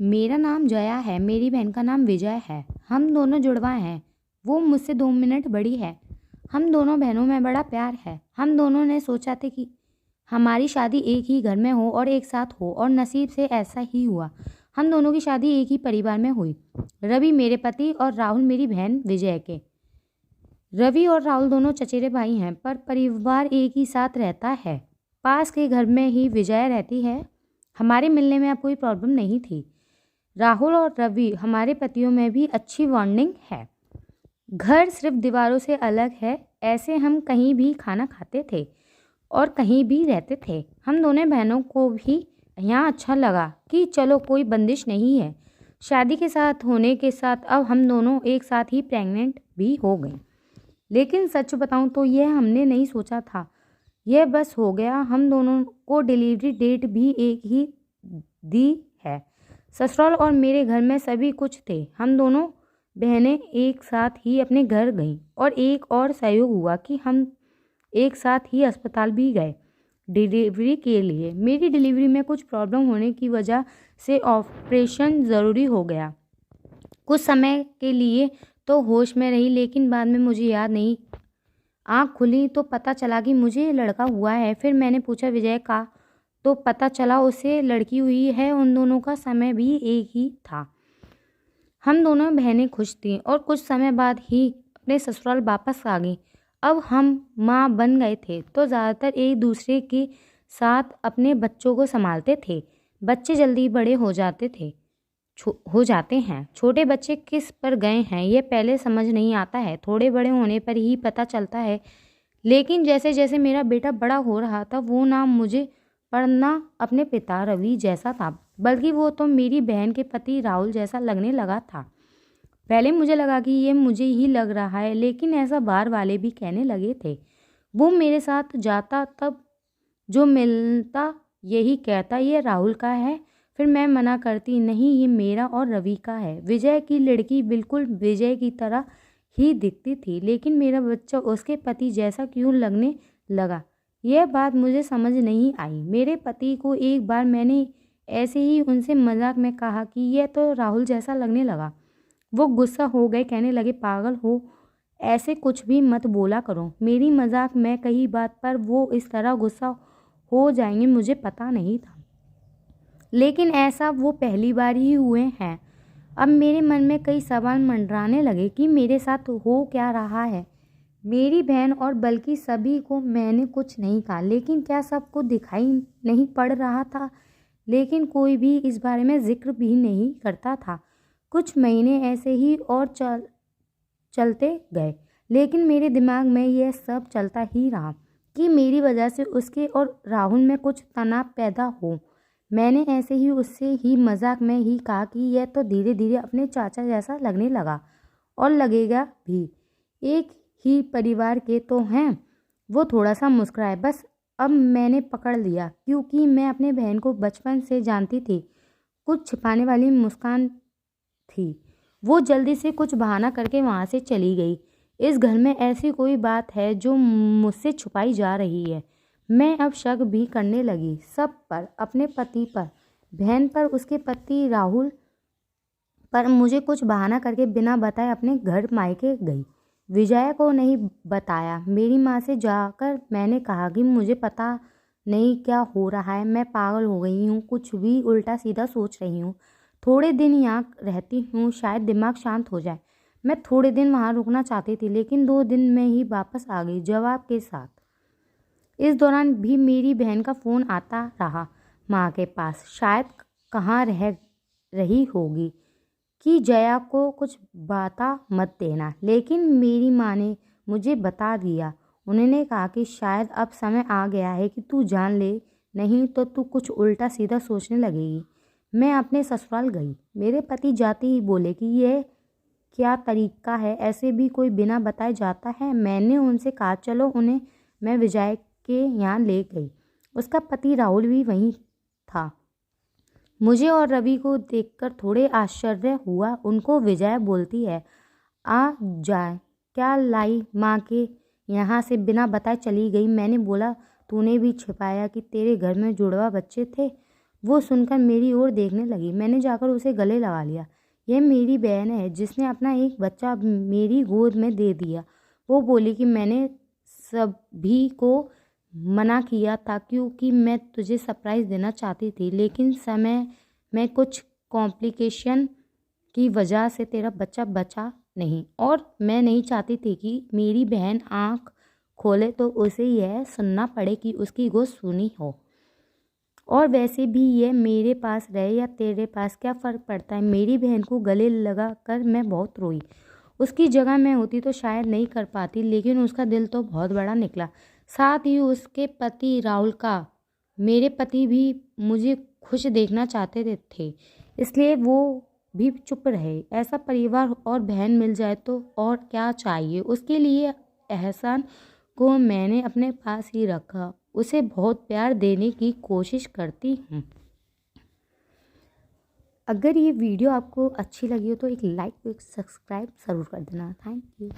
मेरा नाम जया है, मेरी बहन का नाम विजय है। हम दोनों जुड़वा हैं। वो मुझसे 2 मिनट बड़ी है। हम दोनों बहनों में बड़ा प्यार है। हम दोनों ने सोचा था कि हमारी शादी एक ही घर में हो और एक साथ हो, और नसीब से ऐसा ही हुआ। हम दोनों की शादी एक ही परिवार में हुई। रवि मेरे पति और राहुल मेरी बहन विजय के। रवि और राहुल दोनों चचेरे भाई हैं, पर परिवार एक ही साथ रहता है। पास के घर में ही विजय रहती है। हमारे मिलने में अब कोई प्रॉब्लम नहीं थी। राहुल और रवि हमारे पतियों में भी अच्छी बॉन्डिंग है। घर सिर्फ दीवारों से अलग है, ऐसे हम कहीं भी खाना खाते थे और कहीं भी रहते थे। हम दोनों बहनों को भी यहाँ अच्छा लगा कि चलो कोई बंदिश नहीं है। शादी के साथ होने के साथ अब हम दोनों एक साथ ही प्रेग्नेंट भी हो गए। लेकिन सच बताऊं तो यह हमने नहीं सोचा था, यह बस हो गया। हम दोनों को डिलीवरी डेट भी एक ही दी है। ससुराल और मेरे घर में सभी कुछ थे। हम दोनों बहनें एक साथ ही अपने घर गईं, और एक और सहयोग हुआ कि हम एक साथ ही अस्पताल भी गए डिलीवरी के लिए। मेरी डिलीवरी में कुछ प्रॉब्लम होने की वजह से ऑपरेशन ज़रूरी हो गया। कुछ समय के लिए तो होश में रही, लेकिन बाद में मुझे याद नहीं। आँख खुली तो पता चला कि मुझे लड़का हुआ है। फिर मैंने पूछा विजय का, तो पता चला उसे लड़की हुई है। उन दोनों का समय भी एक ही था। हम दोनों बहनें खुश थीं और कुछ समय बाद ही अपने ससुराल वापस आ गईं। अब हम माँ बन गए थे तो ज़्यादातर एक दूसरे के साथ अपने बच्चों को संभालते थे। बच्चे जल्दी बड़े हो जाते हैं। छोटे बच्चे किस पर गए हैं ये पहले समझ नहीं आता है, थोड़े बड़े होने पर ही पता चलता है। लेकिन जैसे जैसे मेरा बेटा बड़ा हो रहा था, वो नाम मुझे पढ़ना अपने पिता रवि जैसा था, बल्कि वो तो मेरी बहन के पति राहुल जैसा लगने लगा था। पहले मुझे लगा कि ये मुझे ही लग रहा है, लेकिन ऐसा बाहर वाले भी कहने लगे थे। वो मेरे साथ जाता तब जो मिलता यही कहता ये राहुल का है। फिर मैं मना करती, नहीं ये मेरा और रवि का है। विजय की लड़की बिल्कुल विजय की तरह ही दिखती थी, लेकिन मेरा बच्चा उसके पति जैसा क्यों लगने लगा, यह बात मुझे समझ नहीं आई। मेरे पति को एक बार मैंने ऐसे ही उनसे मजाक में कहा कि यह तो राहुल जैसा लगने लगा। वो गुस्सा हो गए, कहने लगे पागल हो, ऐसे कुछ भी मत बोला करो। मेरी मजाक में कही बात पर वो इस तरह गुस्सा हो जाएंगे मुझे पता नहीं था, लेकिन ऐसा वो पहली बार ही हुए हैं। अब मेरे मन में कई सवाल मंडराने लगे कि मेरे साथ हो क्या रहा है। मेरी बहन और बल्कि सभी को मैंने कुछ नहीं कहा, लेकिन क्या सबको दिखाई नहीं पड़ रहा था? लेकिन कोई भी इस बारे में जिक्र भी नहीं करता था। कुछ महीने ऐसे ही और चलते गए, लेकिन मेरे दिमाग में यह सब चलता ही रहा कि मेरी वजह से उसके और राहुल में कुछ तनाव पैदा हो। मैंने ऐसे ही उससे ही मजाक में ही कहा कि यह तो धीरे धीरे अपने चाचा जैसा लगने लगा और लगेगा भी, एक ही परिवार के तो हैं। वो थोड़ा सा मुस्कुराए। बस अब मैंने पकड़ लिया, क्योंकि मैं अपने बहन को बचपन से जानती थी। कुछ छिपाने वाली मुस्कान थी। वो जल्दी से कुछ बहाना करके वहाँ से चली गई। इस घर में ऐसी कोई बात है जो मुझसे छुपाई जा रही है। मैं अब शक भी करने लगी सब पर, अपने पति पर, बहन पर, उसके पति राहुल पर। मुझे कुछ बहाना करके बिना बताए अपने घर मायके गई। विजया को नहीं बताया। मेरी माँ से जाकर मैंने कहा कि मुझे पता नहीं क्या हो रहा है, मैं पागल हो गई हूँ, कुछ भी उल्टा सीधा सोच रही हूँ। थोड़े दिन यहाँ रहती हूँ, शायद दिमाग शांत हो जाए। मैं थोड़े दिन वहाँ रुकना चाहती थी, लेकिन 2 दिन में ही वापस आ गई जवाब के साथ। इस दौरान भी मेरी बहन का फ़ोन आता रहा माँ के पास, शायद कहाँ रह रही होगी कि जया को कुछ बता मत देना। लेकिन मेरी माँ ने मुझे बता दिया। उन्होंने कहा कि शायद अब समय आ गया है कि तू जान ले, नहीं तो तू कुछ उल्टा सीधा सोचने लगेगी। मैं अपने ससुराल गई। मेरे पति जाते ही बोले कि यह क्या तरीका है, ऐसे भी कोई बिना बताए जाता है? मैंने उनसे कहा चलो उन्हें मैं विजय के यहाँ ले गई। उसका पति राहुल भी वहीं था। मुझे और रवि को देखकर थोड़े आश्चर्य हुआ। उनको विजय बोलती है, आ जाए, क्या लाई माँ के यहाँ से बिना बताए चली गई। मैंने बोला तूने भी छिपाया कि तेरे घर में जुड़वा बच्चे थे, वो सुनकर मेरी ओर देखने लगी। मैंने जाकर उसे गले लगा लिया। यह मेरी बहन है जिसने अपना एक बच्चा मेरी गोद में दे दिया। वो बोली कि मैंने सभी को मना किया था क्योंकि मैं तुझे सरप्राइज़ देना चाहती थी, लेकिन समय में कुछ कॉम्प्लिकेशन की वजह से तेरा बच्चा बचा नहीं, और मैं नहीं चाहती थी कि मेरी बहन आँख खोले तो उसे यह सुनना पड़े कि उसकी गोद सूनी हो। और वैसे भी ये मेरे पास रहे या तेरे पास क्या फ़र्क पड़ता है। मेरी बहन को गले लगा कर मैं बहुत रोई। उसकी जगह मैं होती तो शायद नहीं कर पाती, लेकिन उसका दिल तो बहुत बड़ा निकला। साथ ही उसके पति राहुल का। मेरे पति भी मुझे खुश देखना चाहते थे, इसलिए वो भी चुप रहे। ऐसा परिवार और बहन मिल जाए तो और क्या चाहिए। उसके लिए एहसान को मैंने अपने पास ही रखा। उसे बहुत प्यार देने की कोशिश करती हूँ। अगर ये वीडियो आपको अच्छी लगी हो तो एक लाइक, एक सब्सक्राइब ज़रूर कर देना। Thank you.